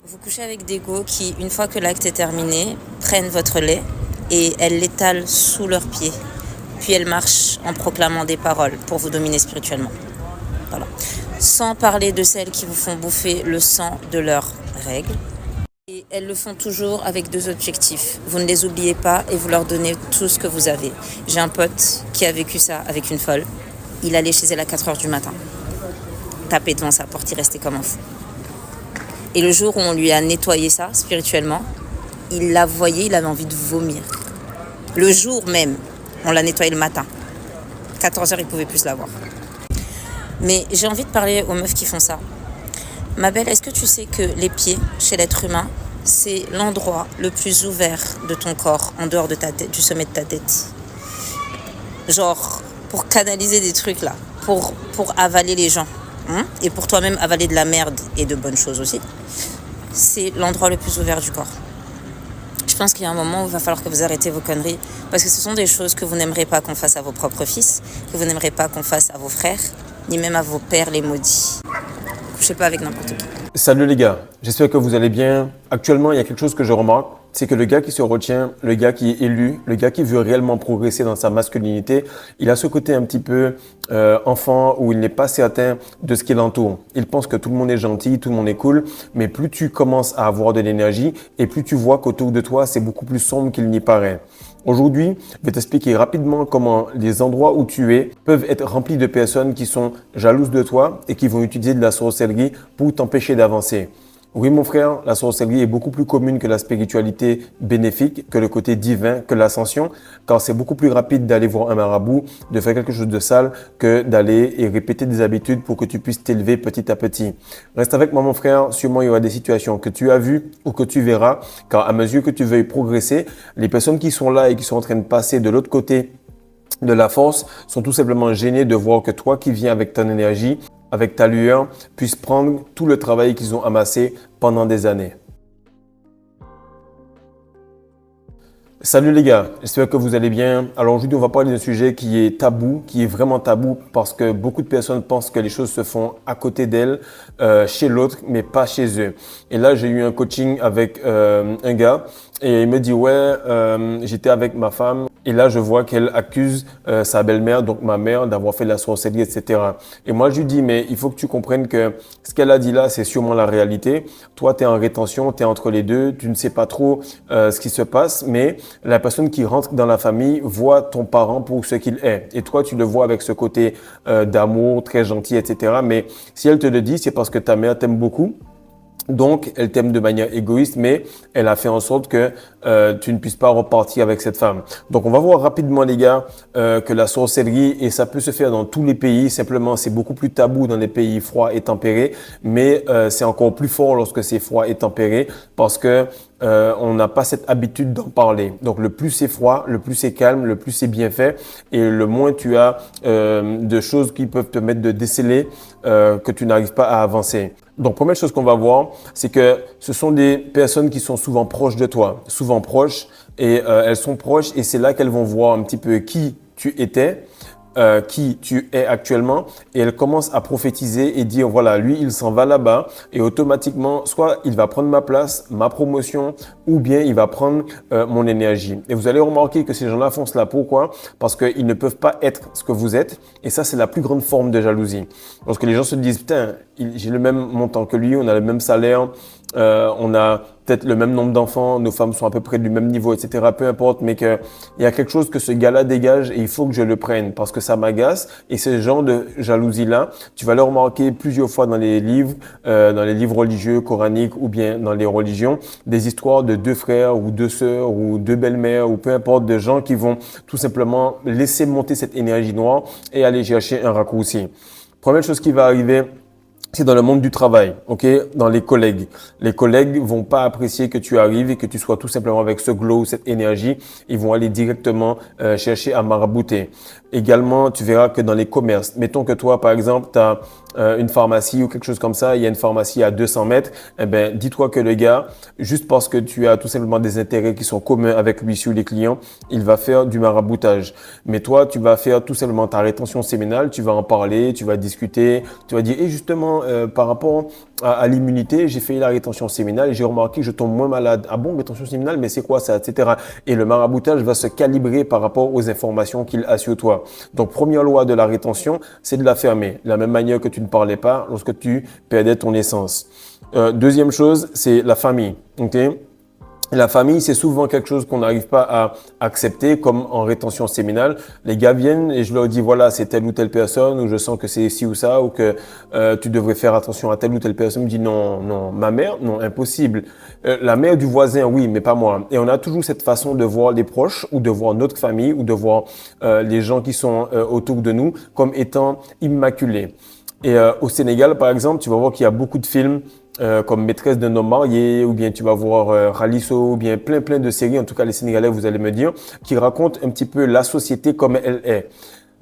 Vous couchez avec des go qui, une fois que l'acte est terminé, prennent votre lait et elles l'étalent sous leurs pieds. Puis elles marchent en proclamant des paroles pour vous dominer spirituellement. Voilà. Sans parler de celles qui vous font bouffer le sang de leurs règles. Et elles le font toujours avec deux objectifs. Vous ne les oubliez pas et vous leur donnez tout ce que vous avez. J'ai un pote qui a vécu ça avec une folle. Il allait chez elle à 4 heures du matin. Tapé devant sa porte, il restait comme un fou. Et le jour où on lui a nettoyé ça spirituellement, il la voyait, il avait envie de vomir. Le jour même, on l'a nettoyé le matin. 14 heures, il ne pouvait plus la voir. Mais j'ai envie de parler aux meufs qui font ça. Ma belle, est-ce que tu sais que les pieds, chez l'être humain, c'est l'endroit le plus ouvert de ton corps, en dehors de ta tête, du sommet de ta tête. Genre, pour canaliser des trucs là, pour avaler les gens, et pour toi-même avaler de la merde et de bonnes choses aussi, c'est l'endroit le plus ouvert du corps. Je pense qu'il y a un moment où il va falloir que vous arrêtez vos conneries, parce que ce sont des choses que vous n'aimerez pas qu'on fasse à vos propres fils, que vous n'aimerez pas qu'on fasse à vos frères, ni même à vos pères les maudits. Couchez pas avec n'importe qui. Salut les gars, j'espère que vous allez bien. Actuellement, il y a quelque chose que je remarque, c'est que le gars qui se retient, le gars qui est élu, le gars qui veut réellement progresser dans sa masculinité, il a ce côté un petit peu enfant où il n'est pas certain de ce qui l'entoure. Il pense que tout le monde est gentil, tout le monde est cool, mais plus tu commences à avoir de l'énergie et plus tu vois qu'autour de toi, c'est beaucoup plus sombre qu'il n'y paraît. Aujourd'hui, je vais t'expliquer rapidement comment les endroits où tu es peuvent être remplis de personnes qui sont jalouses de toi et qui vont utiliser de la sorcellerie pour t'empêcher d'avancer. Oui, mon frère, la sorcellerie est beaucoup plus commune que la spiritualité bénéfique, que le côté divin, que l'ascension, car c'est beaucoup plus rapide d'aller voir un marabout, de faire quelque chose de sale, que d'aller et répéter des habitudes pour que tu puisses t'élever petit à petit. Reste avec moi, mon frère, sûrement il y aura des situations que tu as vues ou que tu verras, car à mesure que tu veuilles progresser, les personnes qui sont là et qui sont en train de passer de l'autre côté de la force sont tout simplement gênées de voir que toi qui viens avec ton énergie, avec ta lueur, puisses prendre tout le travail qu'ils ont amassé pendant des années. Salut les gars, j'espère que vous allez bien. Alors aujourd'hui, on va parler d'un sujet qui est tabou, qui est vraiment tabou parce que beaucoup de personnes pensent que les choses se font à côté d'elles, chez l'autre, mais pas chez eux. Et là, j'ai eu un coaching avec un gars et il me dit ouais, j'étais avec ma femme. Et là, je vois qu'elle accuse sa belle-mère, donc ma mère, d'avoir fait de la sorcellerie, etc. Et moi, je lui dis, mais il faut que tu comprennes que ce qu'elle a dit là, c'est sûrement la réalité. Toi, tu es en rétention, tu es entre les deux, tu ne sais pas trop ce qui se passe, mais la personne qui rentre dans la famille voit ton parent pour ce qu'il est. Et toi, tu le vois avec ce côté d'amour, très gentil, etc. Mais si elle te le dit, c'est parce que ta mère t'aime beaucoup. Donc, elle t'aime de manière égoïste, mais elle a fait en sorte que tu ne puisses pas repartir avec cette femme. Donc, on va voir rapidement, les gars, que la sorcellerie, et ça peut se faire dans tous les pays, simplement, c'est beaucoup plus tabou dans les pays froids et tempérés, mais c'est encore plus fort lorsque c'est froid et tempéré, parce que on n'a pas cette habitude d'en parler. Donc, le plus c'est froid, le plus c'est calme, le plus c'est bien fait, et le moins tu as de choses qui peuvent te mettre de déceler que tu n'arrives pas à avancer. Donc, première chose qu'on va voir, c'est que ce sont des personnes qui sont souvent proches de toi, souvent proches, et elles sont proches, et c'est là qu'elles vont voir un petit peu qui tu étais, qui tu es actuellement, et elles commencent à prophétiser et dire voilà, lui il s'en va là-bas et automatiquement soit il va prendre ma place, ma promotion, ou bien il va prendre mon énergie. Et vous allez remarquer que ces gens-là font cela. Pourquoi? Parce qu'ils ne peuvent pas être ce que vous êtes, et ça c'est la plus grande forme de jalousie. Lorsque les gens se disent putain, j'ai le même montant que lui, on a le même salaire, on a peut-être le même nombre d'enfants, nos femmes sont à peu près du même niveau, etc. Peu importe, mais qu'il y a quelque chose que ce gars-là dégage et il faut que je le prenne parce que ça m'agace. Et ce genre de jalousie-là, tu vas le remarquer plusieurs fois dans les livres religieux, coraniques ou bien dans les religions, des histoires de deux frères ou deux sœurs ou deux belles-mères ou peu importe, de gens qui vont tout simplement laisser monter cette énergie noire et aller chercher un raccourci. Première chose qui va arriver, c'est dans le monde du travail, ok, dans les collègues. Les collègues vont pas apprécier que tu arrives et que tu sois tout simplement avec ce glow, cette énergie. Ils vont aller directement chercher à marabouter. Également, tu verras que dans les commerces, mettons que toi, par exemple, tu as une pharmacie ou quelque chose comme ça, il y a une pharmacie à 200 mètres, eh ben, dis-toi que le gars, juste parce que tu as tout simplement des intérêts qui sont communs avec lui sur les clients, il va faire du maraboutage. Mais toi, tu vas faire tout simplement ta rétention séminale, tu vas en parler, tu vas discuter, tu vas dire, et justement, par rapport à l'immunité, j'ai fait la rétention séminale et j'ai remarqué que je tombe moins malade. Ah bon, rétention séminale, mais c'est quoi ça, etc. Et le maraboutage va se calibrer par rapport aux informations qu'il a sur toi. Donc, première loi de la rétention, c'est de la fermer. De la même manière que tu ne parlais pas lorsque tu perdais ton essence. Deuxième chose, c'est la famille. Okay? La famille, c'est souvent quelque chose qu'on n'arrive pas à accepter, comme en rétention séminale. Les gars viennent et je leur dis, voilà, c'est telle ou telle personne, ou je sens que c'est ci ou ça, ou que tu devrais faire attention à telle ou telle personne. Me dit, non, non, ma mère, non, impossible. La mère du voisin, oui, mais pas moi. Et on a toujours cette façon de voir les proches, ou de voir notre famille, ou de voir les gens qui sont autour de nous comme étant immaculés. Et au Sénégal, par exemple, tu vas voir qu'il y a beaucoup de films comme Maîtresse d'un homme marié, ou bien tu vas voir Ralisso, ou bien plein de séries, en tout cas les Sénégalais, vous allez me dire, qui racontent un petit peu la société comme elle est.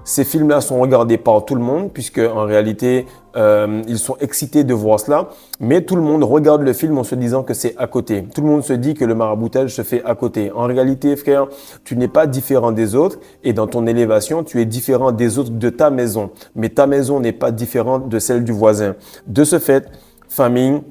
Ces films-là sont regardés par tout le monde, puisque en réalité, ils sont excités de voir cela, mais tout le monde regarde le film en se disant que c'est à côté. Tout le monde se dit que le maraboutage se fait à côté. En réalité, frère, tu n'es pas différent des autres, et dans ton élévation, tu es différent des autres de ta maison. Mais ta maison n'est pas différente de celle du voisin. De ce fait, famille,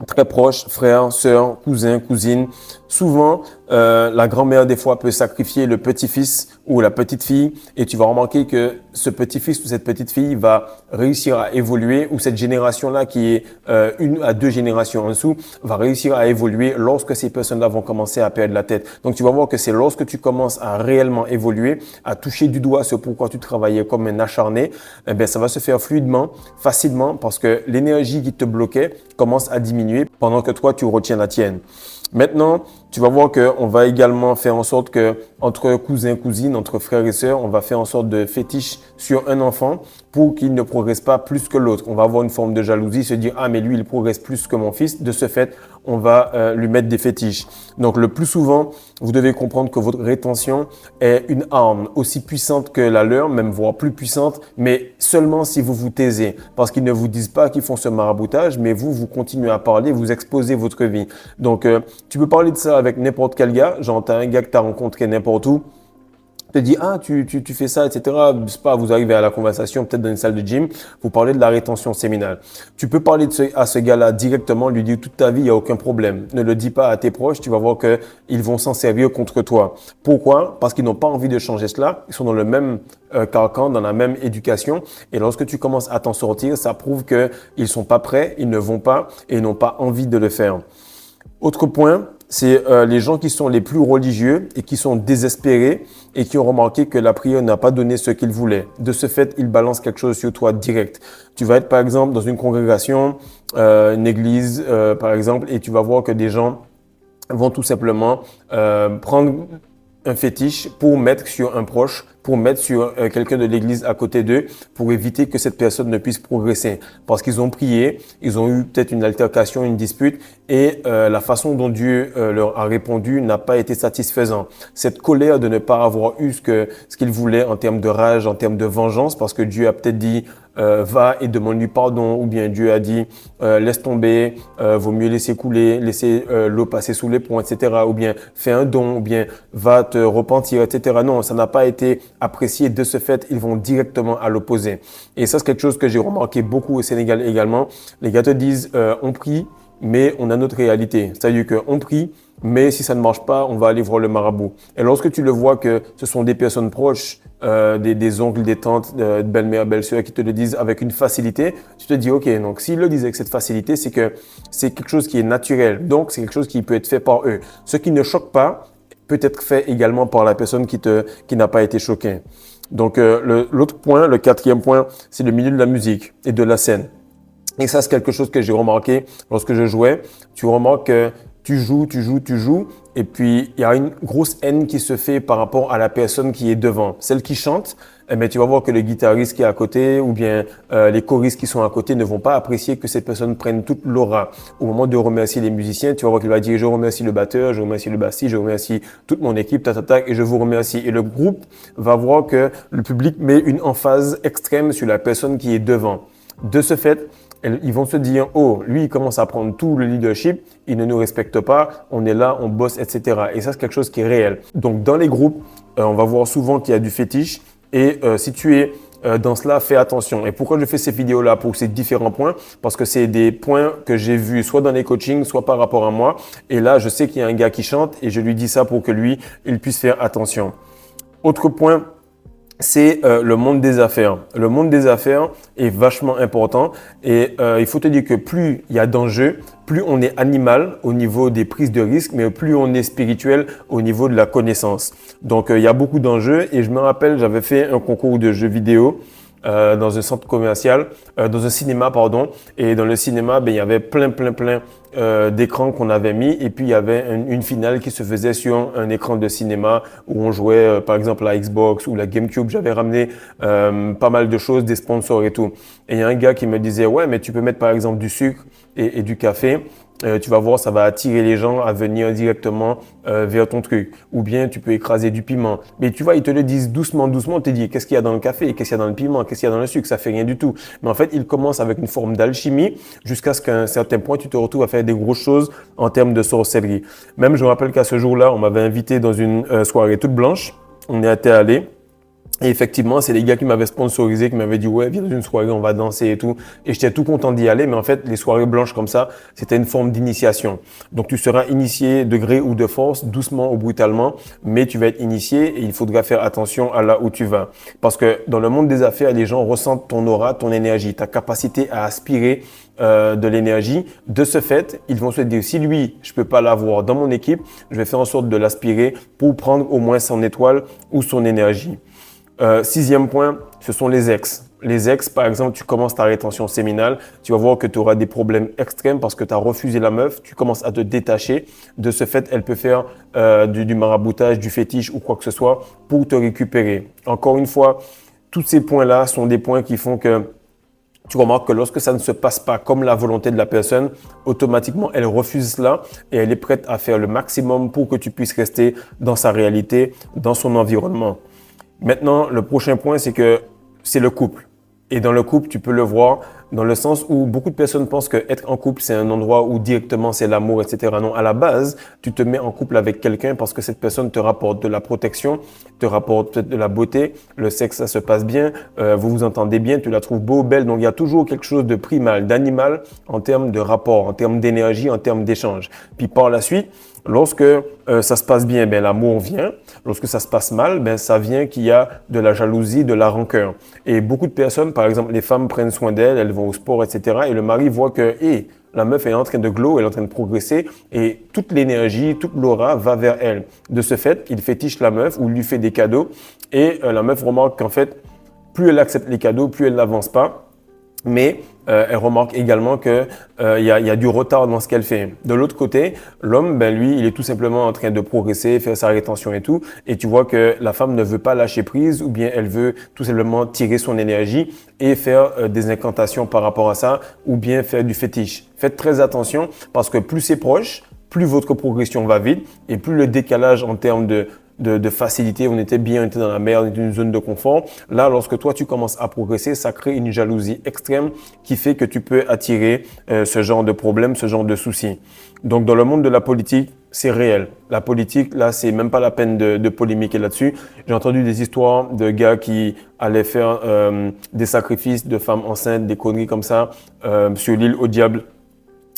très proches, frères, sœurs, cousins, cousines. Souvent, la grand-mère des fois peut sacrifier le petit-fils ou la petite-fille et tu vas remarquer que ce petit-fils ou cette petite-fille va réussir à évoluer ou cette génération-là qui est une à deux générations en dessous va réussir à évoluer lorsque ces personnes-là vont commencer à perdre la tête. Donc, tu vas voir que c'est lorsque tu commences à réellement évoluer, à toucher du doigt ce pourquoi tu travaillais comme un acharné, eh bien, ça va se faire fluidement, facilement parce que l'énergie qui te bloquait commence à diminuer pendant que toi, tu retiens la tienne. Maintenant, tu vas voir qu'on va également faire en sorte que entre cousins, cousines, entre frères et sœurs, on va faire en sorte de fétiche sur un enfant pour qu'il ne progresse pas plus que l'autre. On va avoir une forme de jalousie, se dire « Ah, mais lui, il progresse plus que mon fils. » De ce fait, on va lui mettre des fétiches. Donc, le plus souvent, vous devez comprendre que votre rétention est une arme aussi puissante que la leur, même voire plus puissante, mais seulement si vous vous taisez. Parce qu'ils ne vous disent pas qu'ils font ce maraboutage, mais vous continuez à parler, vous exposez votre vie. Donc, tu peux parler de ça avec n'importe quel gars. Genre, t'as un gars que tu as rencontré n'importe où. Te dit, ah, tu fais ça, etc. Je sais pas, vous arrivez à la conversation, peut-être dans une salle de gym, vous parlez de la rétention séminale. Tu peux parler à ce gars-là directement, lui dire toute ta vie, il n'y a aucun problème. Ne le dis pas à tes proches, tu vas voir qu'ils vont s'en servir contre toi. Pourquoi? Parce qu'ils n'ont pas envie de changer cela. Ils sont dans le même carcan, dans la même éducation. Et lorsque tu commences à t'en sortir, ça prouve qu'ils sont pas prêts, ils ne vont pas et ils n'ont pas envie de le faire. Autre point, c'est les gens qui sont les plus religieux et qui sont désespérés et qui ont remarqué que la prière n'a pas donné ce qu'ils voulaient. De ce fait, ils balancent quelque chose sur toi direct. Tu vas être par exemple dans une congrégation, une église par exemple, et tu vas voir que des gens vont tout simplement prendre un fétiche pour mettre sur un proche, pour mettre sur quelqu'un de l'église à côté d'eux, pour éviter que cette personne ne puisse progresser. Parce qu'ils ont prié, ils ont eu peut-être une altercation, une dispute, et la façon dont Dieu leur a répondu n'a pas été satisfaisante. Cette colère de ne pas avoir eu ce qu'ils voulaient en termes de rage, en termes de vengeance, parce que Dieu a peut-être dit va et demande-lui pardon, ou bien Dieu a dit laisse tomber, vaut mieux laisser couler, laisser l'eau passer sous les ponts, etc. Ou bien fais un don, ou bien va te repentir, etc. Non, ça n'a pas été apprécié. De ce fait, ils vont directement à l'opposé. Et ça, c'est quelque chose que j'ai remarqué beaucoup au Sénégal également. Les gars te disent on prie, mais on a notre réalité. C'est-à-dire qu'on prie, mais si ça ne marche pas, on va aller voir le marabout. Et lorsque tu le vois que ce sont des personnes proches, des oncles, des tantes, de belle-mère, belle-sœur qui te le disent avec une facilité, tu te dis, OK, donc s'ils le disent avec cette facilité, c'est que c'est quelque chose qui est naturel. Donc, c'est quelque chose qui peut être fait par eux. Ce qui ne choque pas peut être fait également par la personne qui n'a pas été choquée. Donc, l'autre point, le quatrième point, c'est le milieu de la musique et de la scène. Et ça, c'est quelque chose que j'ai remarqué lorsque je jouais. Tu remarques que tu joues, et puis il y a une grosse haine qui se fait par rapport à la personne qui est devant. Celle qui chante, eh bien, tu vas voir que le guitariste qui est à côté ou bien les choristes qui sont à côté ne vont pas apprécier que cette personne prenne toute l'aura. Au moment de remercier les musiciens, tu vas voir qu'il va dire « je remercie le batteur, je remercie le bassiste, je remercie toute mon équipe, et je vous remercie ». Et le groupe va voir que le public met une emphase extrême sur la personne qui est devant. De ce fait, ils vont se dire « oh, lui, il commence à prendre tout le leadership, il ne nous respecte pas, on est là, on bosse, etc. » Et ça, c'est quelque chose qui est réel. Donc, dans les groupes, on va voir souvent qu'il y a du fétiche. Et si tu es dans cela, fais attention. Et pourquoi je fais ces vidéos-là pour ces différents points? Parce que c'est des points que j'ai vus soit dans les coachings, soit par rapport à moi. Et là, je sais qu'il y a un gars qui chante et je lui dis ça pour que lui, il puisse faire attention. Autre point, c'est le monde des affaires. Le monde des affaires est vachement important et il faut te dire que plus il y a d'enjeux, plus on est animal au niveau des prises de risques, mais plus on est spirituel au niveau de la connaissance. Donc, il y a beaucoup d'enjeux et je me rappelle, j'avais fait un concours de jeux vidéo dans un centre commercial, dans un cinéma, pardon. Et dans le cinéma, il y avait plein d'écrans qu'on avait mis. Et puis, il y avait une finale qui se faisait sur un écran de cinéma où on jouait, par exemple, la Xbox ou la GameCube. J'avais ramené pas mal de choses, des sponsors et tout. Et il y a un gars qui me disait, ouais, mais tu peux mettre, par exemple, du sucre et du café. Tu vas voir, ça va attirer les gens à venir directement vers ton truc. Ou bien tu peux écraser du piment. Mais tu vois, ils te le disent doucement, doucement. On te dit, qu'est-ce qu'il y a dans le café? Qu'est-ce qu'il y a dans le piment? Qu'est-ce qu'il y a dans le sucre? Ça fait rien du tout. Mais en fait, ils commencent avec une forme d'alchimie jusqu'à ce qu'à un certain point, tu te retrouves à faire des grosses choses en termes de sorcellerie. Même, je me rappelle qu'à ce jour-là, on m'avait invité dans une soirée toute blanche. On y était allé. Et effectivement, c'est les gars qui m'avaient sponsorisé, qui m'avaient dit « Ouais, viens dans une soirée, on va danser et tout ». Et j'étais tout content d'y aller. Mais en fait, les soirées blanches comme ça, c'était une forme d'initiation. Donc, tu seras initié de gré ou de force, doucement ou brutalement, mais tu vas être initié et il faudra faire attention à là où tu vas. Parce que dans le monde des affaires, les gens ressentent ton aura, ton énergie, ta capacité à aspirer de l'énergie. De ce fait, ils vont se dire « Si lui, je peux pas l'avoir dans mon équipe, je vais faire en sorte de l'aspirer pour prendre au moins son étoile ou son énergie ». Sixième point, ce sont les ex. Les ex, par exemple, tu commences ta rétention séminale, tu vas voir que tu auras des problèmes extrêmes parce que tu as refusé la meuf, tu commences à te détacher. De ce fait, elle peut faire du maraboutage, du fétiche ou quoi que ce soit pour te récupérer. Encore une fois, tous ces points-là sont des points qui font que tu remarques que lorsque ça ne se passe pas comme la volonté de la personne, automatiquement, elle refuse cela et elle est prête à faire le maximum pour que tu puisses rester dans sa réalité, dans son environnement. Maintenant, le prochain point, c'est que c'est le couple. Et dans le couple, tu peux le voir dans le sens où beaucoup de personnes pensent que être en couple, c'est un endroit où directement c'est l'amour, etc. Non, à la base, tu te mets en couple avec quelqu'un parce que cette personne te rapporte de la protection, te rapporte peut-être de la beauté, le sexe, ça se passe bien, vous vous entendez bien, tu la trouves beau, belle. Donc, il y a toujours quelque chose de primal, d'animal en termes de rapport, en termes d'énergie, en termes d'échange. Puis par la suite, lorsque ça se passe bien, l'amour vient. Lorsque ça se passe mal, ça vient qu'il y a de la jalousie, de la rancœur. Et beaucoup de personnes, par exemple, les femmes prennent soin d'elles, elles vont au sport, etc. Et le mari voit que la meuf est en train de glow, elle est en train de progresser et toute l'énergie, toute l'aura va vers elle. De ce fait, il fétiche la meuf ou lui fait des cadeaux et la meuf remarque qu'en fait, plus elle accepte les cadeaux, plus elle n'avance pas. Mais elle remarque également qu'il y a du retard dans ce qu'elle fait. De l'autre côté, l'homme, lui, il est tout simplement en train de progresser, faire sa rétention et tout. Et tu vois que la femme ne veut pas lâcher prise ou bien elle veut tout simplement tirer son énergie et faire des incantations par rapport à ça ou bien faire du fétiche. Faites très attention parce que plus c'est proche, plus votre progression va vite et plus le décalage en termes de facilité, on était bien, on était dans la merde, on était dans une zone de confort. Là, lorsque toi, tu commences à progresser, ça crée une jalousie extrême qui fait que tu peux attirer ce genre de problème, ce genre de soucis. Donc, dans le monde de la politique, c'est réel. La politique, là, c'est même pas la peine de polémiquer là-dessus. J'ai entendu des histoires de gars qui allaient faire des sacrifices de femmes enceintes, des conneries comme ça, sur l'île au diable,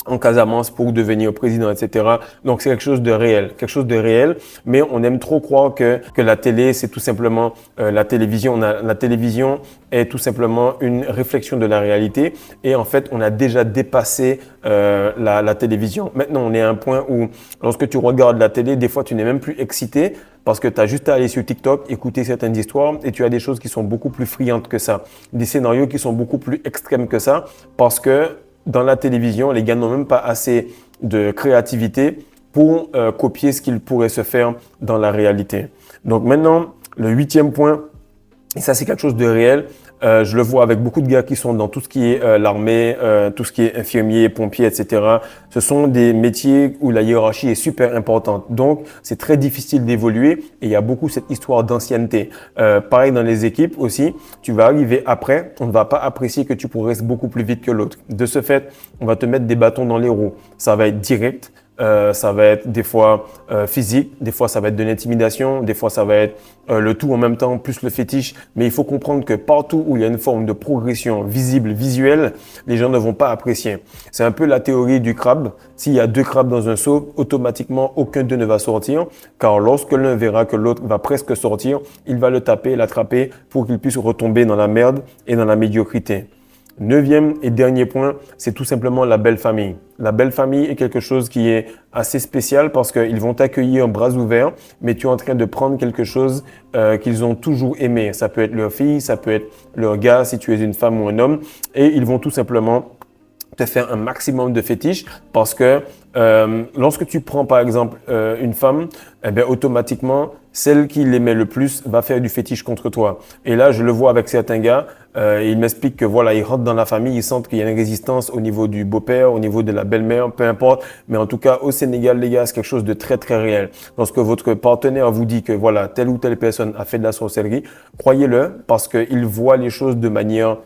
en Casamance pour devenir président, etc. Donc, c'est quelque chose de réel, mais on aime trop croire que la télé, c'est tout simplement la télévision. La télévision est tout simplement une réflexion de la réalité et en fait, on a déjà dépassé la télévision. Maintenant, on est à un point où lorsque tu regardes la télé, des fois, tu n'es même plus excité parce que tu as juste à aller sur TikTok, écouter certaines histoires et tu as des choses qui sont beaucoup plus friandes que ça, des scénarios qui sont beaucoup plus extrêmes que ça parce que dans la télévision, les gars n'ont même pas assez de créativité pour copier ce qu'il pourrait se faire dans la réalité. Donc maintenant, le huitième point, et ça c'est quelque chose de réel, je le vois avec beaucoup de gars qui sont dans tout ce qui est l'armée, tout ce qui est infirmier, pompier, etc. Ce sont des métiers où la hiérarchie est super importante. Donc, c'est très difficile d'évoluer et il y a beaucoup cette histoire d'ancienneté. Pareil dans les équipes aussi, tu vas arriver après, on ne va pas apprécier que tu progresses beaucoup plus vite que l'autre. De ce fait, on va te mettre des bâtons dans les roues. Ça va être direct. ça va être des fois physique, des fois ça va être de l'intimidation, des fois ça va être le tout en même temps plus le fétiche. Mais il faut comprendre que partout où il y a une forme de progression visible, visuelle, les gens ne vont pas apprécier. C'est un peu la théorie du crabe. S'il y a deux crabes dans un seau, automatiquement aucun d'eux ne va sortir, car lorsque l'un verra que l'autre va presque sortir, il va le taper, l'attraper pour qu'il puisse retomber dans la merde et dans la médiocrité. Neuvième et dernier point, c'est tout simplement la belle famille. La belle famille est quelque chose qui est assez spécial parce qu'ils vont t'accueillir bras ouverts, mais tu es en train de prendre quelque chose qu'ils ont toujours aimé. Ça peut être leur fille, ça peut être leur gars si tu es une femme ou un homme, et ils vont tout simplement te faire un maximum de fétiches parce que lorsque tu prends par exemple une femme, eh bien, automatiquement, celle qui l'aimait le plus va faire du fétiche contre toi. Et là, je le vois avec certains gars, ils m'expliquent que voilà, ils rentrent dans la famille, ils sentent qu'il y a une résistance au niveau du beau-père, au niveau de la belle-mère, peu importe. Mais en tout cas, au Sénégal, les gars, c'est quelque chose de très, très réel. Lorsque votre partenaire vous dit que voilà, telle ou telle personne a fait de la sorcellerie, croyez-le parce qu'il voit les choses de manière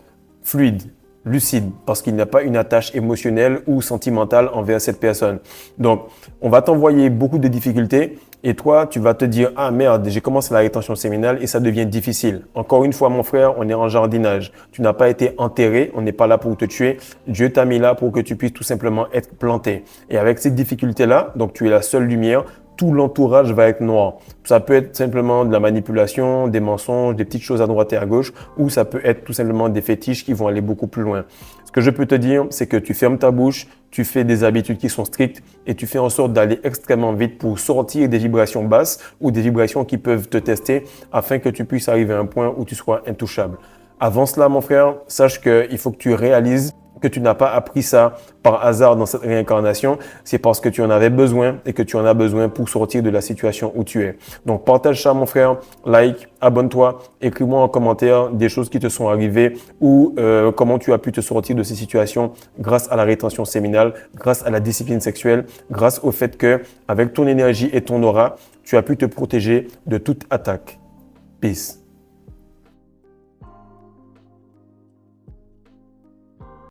fluide, lucide, parce qu'il n'a pas une attache émotionnelle ou sentimentale envers cette personne. Donc, on va t'envoyer beaucoup de difficultés et toi, tu vas te dire « Ah merde, j'ai commencé la rétention séminale et ça devient difficile. » Encore une fois, mon frère, on est en jardinage. Tu n'as pas été enterré, on n'est pas là pour te tuer. Dieu t'a mis là pour que tu puisses tout simplement être planté. Et avec ces difficultés-là, donc tu es la seule lumière, tout l'entourage va être noir. Ça peut être simplement de la manipulation, des mensonges, des petites choses à droite et à gauche, ou ça peut être tout simplement des fétiches qui vont aller beaucoup plus loin. Ce que je peux te dire, c'est que tu fermes ta bouche, tu fais des habitudes qui sont strictes et tu fais en sorte d'aller extrêmement vite pour sortir des vibrations basses ou des vibrations qui peuvent te tester afin que tu puisses arriver à un point où tu sois intouchable. Avant cela, mon frère, sache qu'il faut que tu réalises que tu n'as pas appris ça par hasard dans cette réincarnation, c'est parce que tu en avais besoin et que tu en as besoin pour sortir de la situation où tu es. Donc, partage ça, mon frère, like, abonne-toi, écris-moi en commentaire des choses qui te sont arrivées ou comment tu as pu te sortir de ces situations grâce à la rétention séminale, grâce à la discipline sexuelle, grâce au fait que, avec ton énergie et ton aura, tu as pu te protéger de toute attaque. Peace.